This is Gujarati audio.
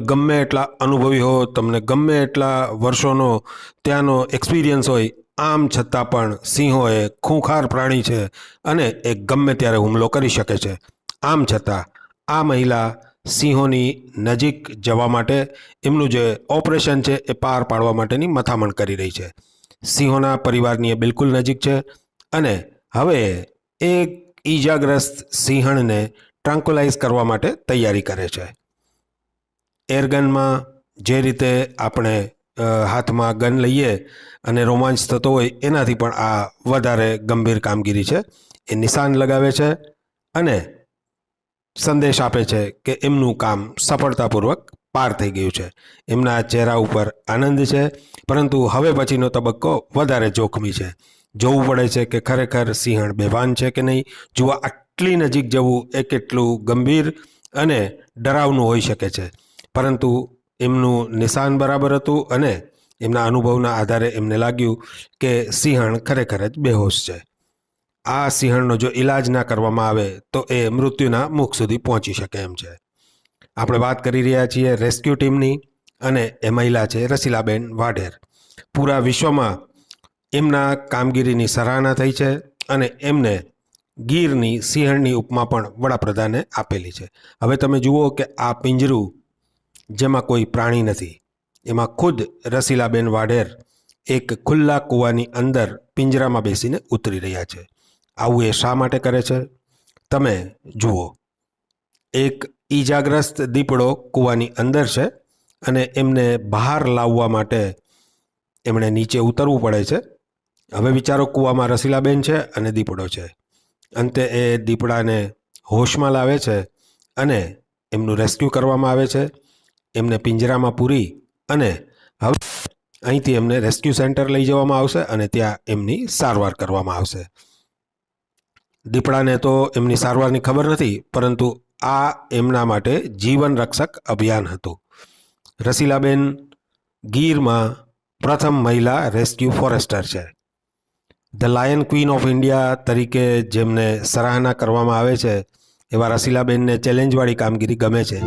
ગમે એટલા અનુભવી હો, તમને ગમે એટલા વર્ષોનો ત્યાંનો એક્સપિરિયન્સ હોય, આમ છતાં પણ સિંહો એ ખૂંખાર પ્રાણી છે અને એ ગમે ત્યારે હુમલો કરી શકે છે. આમ છતાં આ મહિલા સિંહોની નજીક જવા માટે એમનું જે ઓપરેશન છે એ પાર પાડવા માટેની મથામણ કરી રહી છે. સિંહોના પરિવારની એ બિલકુલ નજીક છે અને હવે એક ઈજાગ્રસ્ત સિંહણને ટ્રાન્કુલાઇઝ કરવા માટે તૈયારી કરે છે. એરગનમાં જે રીતે આપણે હાથમાં ગન લઈએ અને રોમાંચ થતો હોય એનાથી પણ આ વધારે ગંભીર કામગીરી છે. એ નિશાન લગાવે છે અને સંદેશ આપે છે કે એમનું કામ સફળતાપૂર્વક પાર થઈ ગયું છે. એમના ચહેરા ઉપર આનંદ છે, પરંતુ હવે પછીનો તબક્કો વધારે જોખમી છે. જોવું પડે છે કે ખરેખર સિંહણ બેભાન છે કે નહીં. જુઓ, આટલી નજીક જવું એ કેટલું ગંભીર અને ડરાવનું હોઈ શકે છે, પરંતુ એમનું નિશાન બરાબર હતું અને એમના અનુભવના આધારે એમને લાગ્યું કે સિંહણ ખરેખર જ બેહોશ છે. આ સિંહણનો જો ઈલાજ ના કરવામાં આવે તો એ મૃત્યુના મુખ સુધી પહોંચી શકે એમ છે. આપણે વાત કરી રહ્યા છીએ રેસ્ક્યુ ટીમની અને એ મહિલા છે રસીલાબેન વાઢેર. પૂરા વિશ્વમાં એમના કામગીરીની સરાહના થઈ છે અને એમને ગીરની સિંહણની ઉપમા પણ વડાપ્રધાને આપેલી છે. હવે તમે જુઓ કે આ પિંજરું જેમાં કોઈ પ્રાણી નથી, એમાં ખુદ રસીલાબેન વાઢેર એક ખુલ્લા કૂવાની અંદર પિંજરામાં બેસીને ઉતરી રહ્યા છે. આવું એ શા માટે કરે છે? તમે જુઓ, એક ઈજાગ્રસ્ત દીપડો કૂવાની અંદર છે અને એમને બહાર લાવવા માટે એમણે નીચે ઉતરવું પડે છે. હવે વિચારો, કૂવામાં રસીલાબેન છે અને દીપડો છે. અંતે એ દીપડાને હોશમાં લાવે છે અને એમનું રેસ્ક્યુ કરવામાં આવે છે. એમને પિંજરામાં પૂરી અને હવે અહીંથી એમને રેસ્ક્યુ સેન્ટર લઈ જવામાં આવશે અને ત્યાં એમની સારવાર કરવામાં આવશે. દીપડાને તો એમની સારવારની ખબર નથી, પરંતુ આ એમના માટે જીવન રક્ષક અભિયાન હતું. રસીલાબેન ગીરમાં પ્રથમ મહિલા રેસ્ક્યુ ફોરેસ્ટર છે. The lion queen of India તરીકે જેમને સરાહના કરવામાં આવે છે, એવા રસીલાબેનને ચેલેન્જવાળી કામગીરી ગમે છે.